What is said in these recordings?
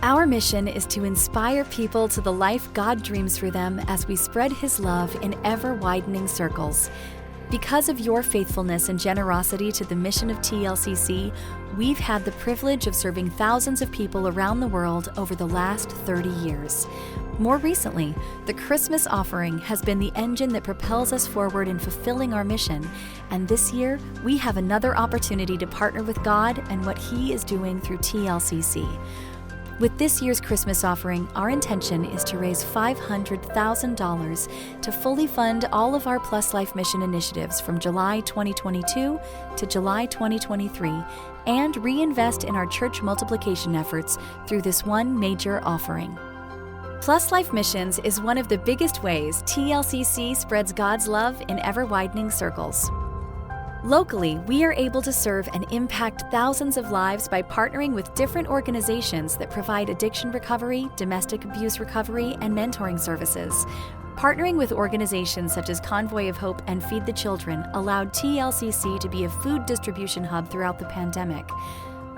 Our mission is to inspire people to the life God dreams for them as we spread His love in ever-widening circles. Because of your faithfulness and generosity to the mission of TLCC, we've had the privilege of serving thousands of people around the world over the last 30 years. More recently, the Christmas offering has been the engine that propels us forward in fulfilling our mission, and this year, we have another opportunity to partner with God and what He is doing through TLCC. With this year's Christmas offering, our intention is to raise $500,000 to fully fund all of our Plus Life mission initiatives from July 2022 to July 2023 and reinvest in our church multiplication efforts through this one major offering. Plus Life Missions is one of the biggest ways TLCC spreads God's love in ever-widening circles. Locally, we are able to serve and impact thousands of lives by partnering with different organizations that provide addiction recovery, domestic abuse recovery, and mentoring services. Partnering with organizations such as Convoy of Hope and Feed the Children allowed TLCC to be a food distribution hub throughout the pandemic.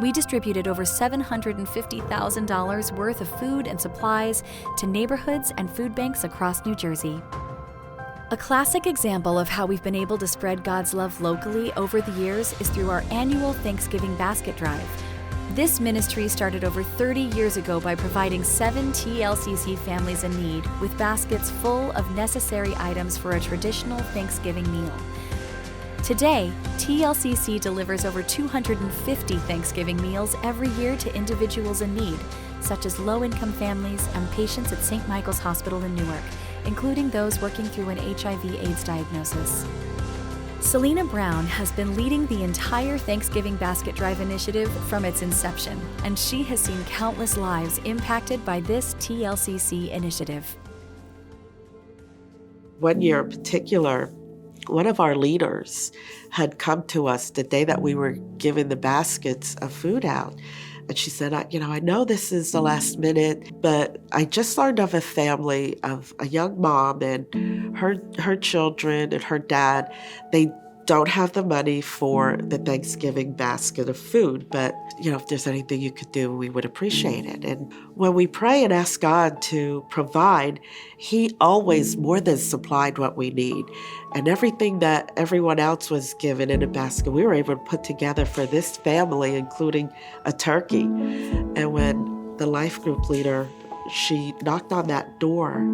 We distributed over $750,000 worth of food and supplies to neighborhoods and food banks across New Jersey. A classic example of how we've been able to spread God's love locally over the years is through our annual Thanksgiving Basket Drive. This ministry started over 30 years ago by providing 7 TLCC families in need with baskets full of necessary items for a traditional Thanksgiving meal. Today, TLCC delivers over 250 Thanksgiving meals every year to individuals in need, such as low-income families and patients at St. Michael's Hospital in Newark, including those working through an HIV/AIDS diagnosis. Selena Brown has been leading the entire Thanksgiving Basket Drive initiative from its inception, and she has seen countless lives impacted by this TLCC initiative. One year in particular, one of our leaders had come to us the day that we were giving the baskets of food out. And she said, I know this is the last minute, but I just learned of a family of a young mom and her children and her dad. They don't have the money for the Thanksgiving basket of food, but if there's anything you could do, we would appreciate it. And when we pray and ask God to provide, He always more than supplied what we need. And everything that everyone else was given in a basket, we were able to put together for this family, including a turkey. And when the life group leader, she knocked on that door,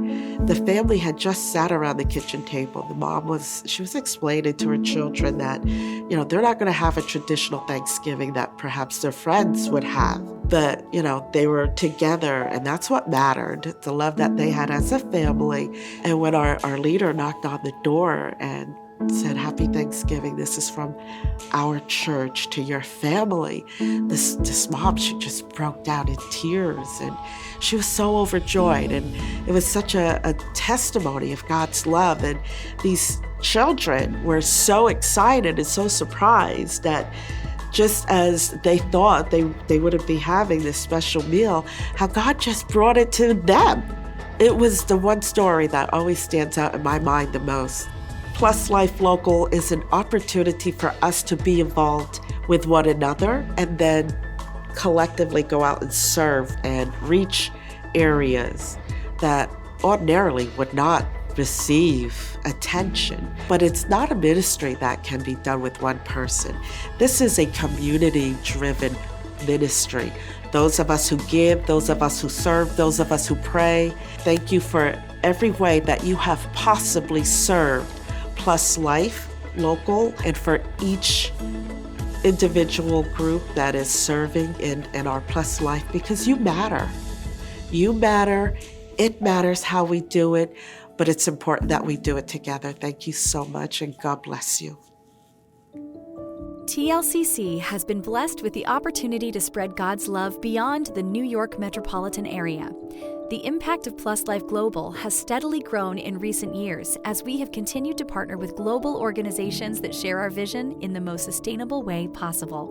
the family had just sat around the kitchen table. The mom was explaining to her children that, they're not going to have a traditional Thanksgiving that perhaps their friends would have. But, they were together, and that's what mattered, the love that they had as a family. And when our leader knocked on the door and said, "Happy Thanksgiving, this is from our church to your family," this mom, she just broke down in tears, and she was so overjoyed. And it was such a testimony of God's love. And these children were so excited and so surprised that just as they thought they wouldn't be having this special meal, how God just brought it to them. It was the one story that always stands out in my mind the most. Plus Life Local is an opportunity for us to be involved with one another and then collectively go out and serve and reach areas that ordinarily would not receive attention. But it's not a ministry that can be done with one person. This is a community-driven ministry. Those of us who give, those of us who serve, those of us who pray, thank you for every way that you have possibly served Plus Life Local, and for each individual group that is serving in our Plus Life, because you matter. You matter. It matters how we do it, but it's important that we do it together. Thank you so much, and God bless you. TLCC has been blessed with the opportunity to spread God's love beyond the New York metropolitan area. The impact of Plus Life Global has steadily grown in recent years as we have continued to partner with global organizations that share our vision in the most sustainable way possible.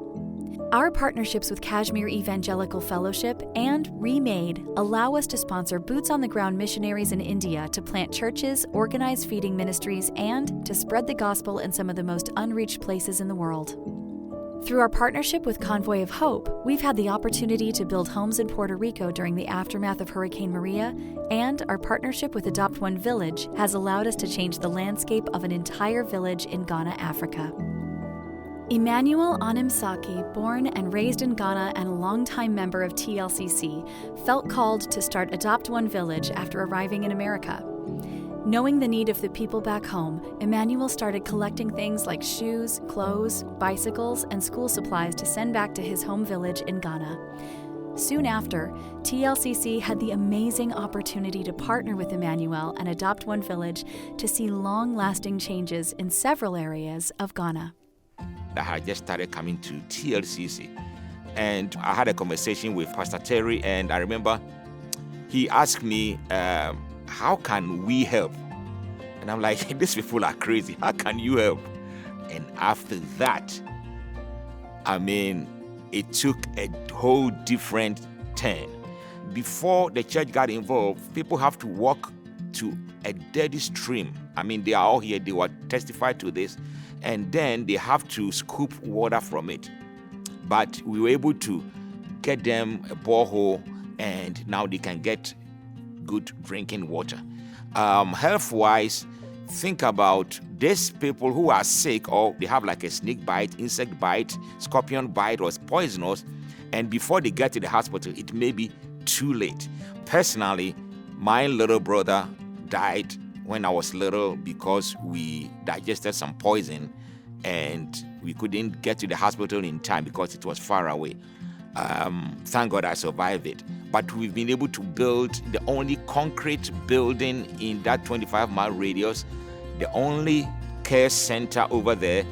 Our partnerships with Kashmir Evangelical Fellowship and Remade allow us to sponsor boots-on-the-ground missionaries in India to plant churches, organize feeding ministries, and to spread the gospel in some of the most unreached places in the world. Through our partnership with Convoy of Hope, we've had the opportunity to build homes in Puerto Rico during the aftermath of Hurricane Maria, and our partnership with Adopt One Village has allowed us to change the landscape of an entire village in Ghana, Africa. Emmanuel Onimsaki, born and raised in Ghana and a longtime member of TLCC, felt called to start Adopt One Village after arriving in America. Knowing the need of the people back home, Emmanuel started collecting things like shoes, clothes, bicycles, and school supplies to send back to his home village in Ghana. Soon after, TLCC had the amazing opportunity to partner with Emmanuel and Adopt One Village to see long-lasting changes in several areas of Ghana. I had just started coming to TLCC, and I had a conversation with Pastor Terry, and I remember he asked me, how can we help? And I'm like, these people are crazy. How can you help? And after that, it took a whole different turn. Before the church got involved, people have to walk to a dirty stream. They are all here. They will testify to this. And then they have to scoop water from it. But we were able to get them a borehole, and now they can get good drinking water. Health-wise, think about these people who are sick, or they have like a snake bite, insect bite, scorpion bite, or poisonous, and before they get to the hospital, it may be too late. Personally, my little brother died when I was little because we digested some poison and we couldn't get to the hospital in time because it was far away. Thank God I survived it. But we've been able to build the only concrete building in that 25-mile radius, the only care center over there.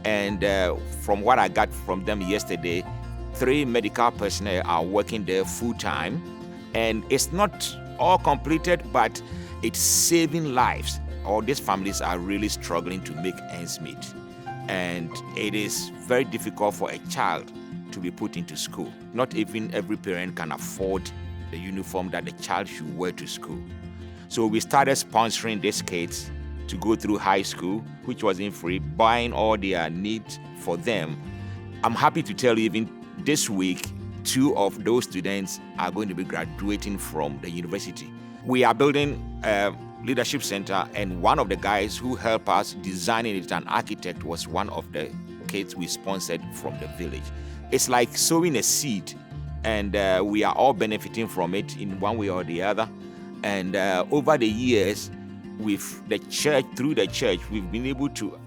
And from what I got from them yesterday, 3 medical personnel are working there full-time. And it's not all completed, but it's saving lives. All these families are really struggling to make ends meet. And it is very difficult for a child to be put into school. Not even every parent can afford the uniform that the child should wear to school. So we started sponsoring these kids to go through high school, which wasn't free, buying all their needs for them. I'm happy to tell you, even this week, 2 of those students are going to be graduating from the university. We are building a leadership center, and one of the guys who helped us designing it, an architect, was one of the kids we sponsored from the village. It's like sowing a seed, and we are all benefiting from it in one way or the other. And over the years, with the church, through the church, we've been able to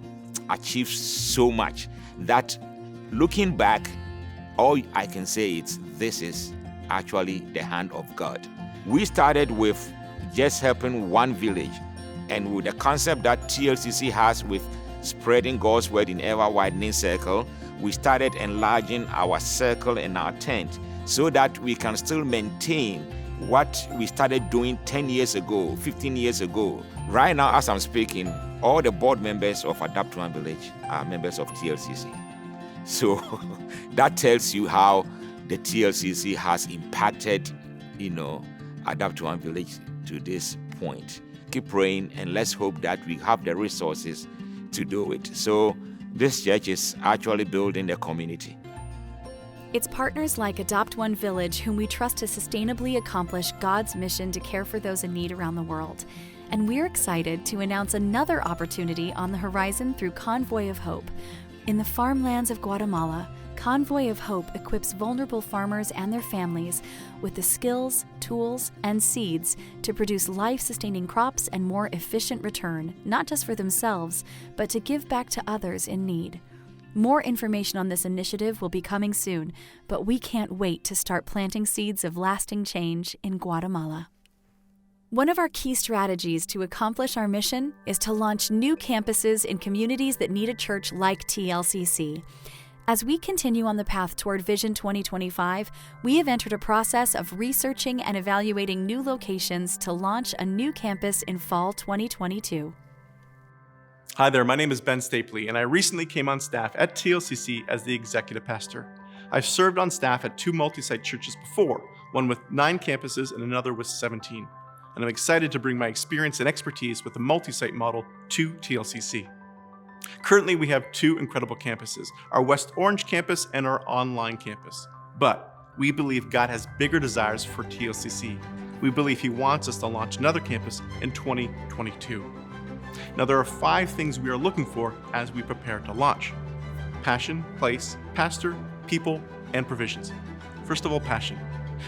achieve so much that looking back, all I can say is this is actually the hand of God. We started with just helping one village, and with the concept that TLCC has with spreading God's word in ever-widening circle, we started enlarging our circle and our tent so that we can still maintain what we started doing 10 years ago, 15 years ago. Right now, as I'm speaking, all the board members of Adopt One Village are members of TLCC. So that tells you how the TLCC has impacted, Adopt One Village to this point. Keep praying, and let's hope that we have the resources to do it. So this church is actually building the community. It's partners like Adopt One Village whom we trust to sustainably accomplish God's mission to care for those in need around the world. And we're excited to announce another opportunity on the horizon through Convoy of Hope. In the farmlands of Guatemala, Convoy of Hope equips vulnerable farmers and their families with the skills, tools, and seeds to produce life-sustaining crops and more efficient return, not just for themselves, but to give back to others in need. More information on this initiative will be coming soon, but we can't wait to start planting seeds of lasting change in Guatemala. One of our key strategies to accomplish our mission is to launch new campuses in communities that need a church like TLCC. As we continue on the path toward Vision 2025, we have entered a process of researching and evaluating new locations to launch a new campus in fall 2022. Hi there, my name is Ben Stapley, and I recently came on staff at TLCC as the executive pastor. I've served on staff at 2 multi-site churches before, one with 9 campuses and another with 17. And I'm excited to bring my experience and expertise with the multi-site model to TLCC. Currently, we have two incredible campuses, our West Orange campus and our online campus. But we believe God has bigger desires for TLCC. We believe He wants us to launch another campus in 2022. Now, there are 5 things we are looking for as we prepare to launch: passion, place, pastor, people, and provisions. First of all, passion.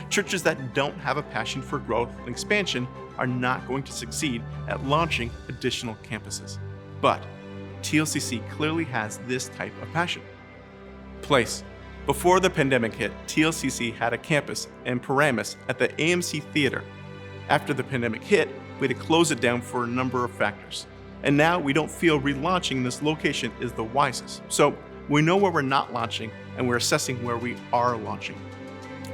Churches that don't have a passion for growth and expansion are not going to succeed at launching additional campuses. But TLCC clearly has this type of passion. Place. Before the pandemic hit, TLCC had a campus in Paramus at the AMC Theater. After the pandemic hit, we had to close it down for a number of factors. And now we don't feel relaunching this location is the wisest. So we know where we're not launching, and we're assessing where we are launching.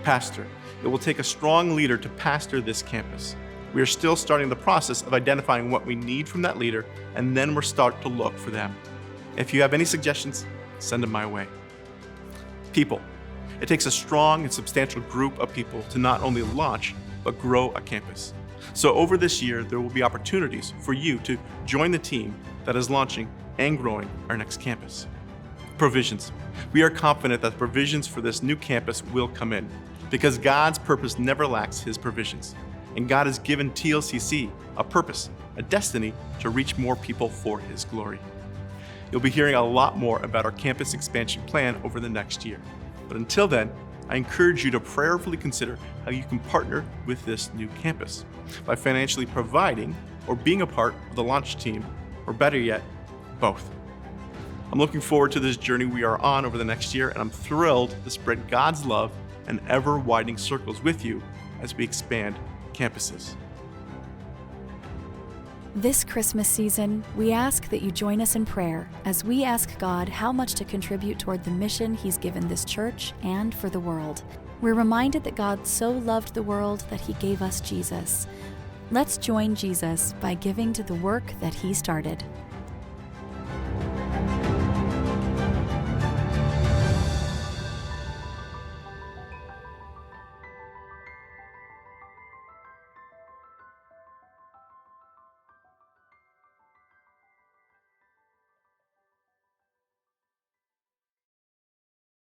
Pastor. It will take a strong leader to pastor this campus. We are still starting the process of identifying what we need from that leader, and then we'll start to look for them. If you have any suggestions, send them my way. People. It takes a strong and substantial group of people to not only launch, but grow a campus. So over this year, there will be opportunities for you to join the team that is launching and growing our next campus. Provisions. We are confident that provisions for this new campus will come in, because God's purpose never lacks His provisions. And God has given TLCC a purpose, a destiny to reach more people for His glory. You'll be hearing a lot more about our campus expansion plan over the next year. But until then, I encourage you to prayerfully consider how you can partner with this new campus by financially providing or being a part of the launch team, or better yet, both. I'm looking forward to this journey we are on over the next year, and I'm thrilled to spread God's love and ever-widening circles with you as we expand campuses. This Christmas season, we ask that you join us in prayer as we ask God how much to contribute toward the mission He's given this church and for the world. We're reminded that God so loved the world that He gave us Jesus. Let's join Jesus by giving to the work that He started.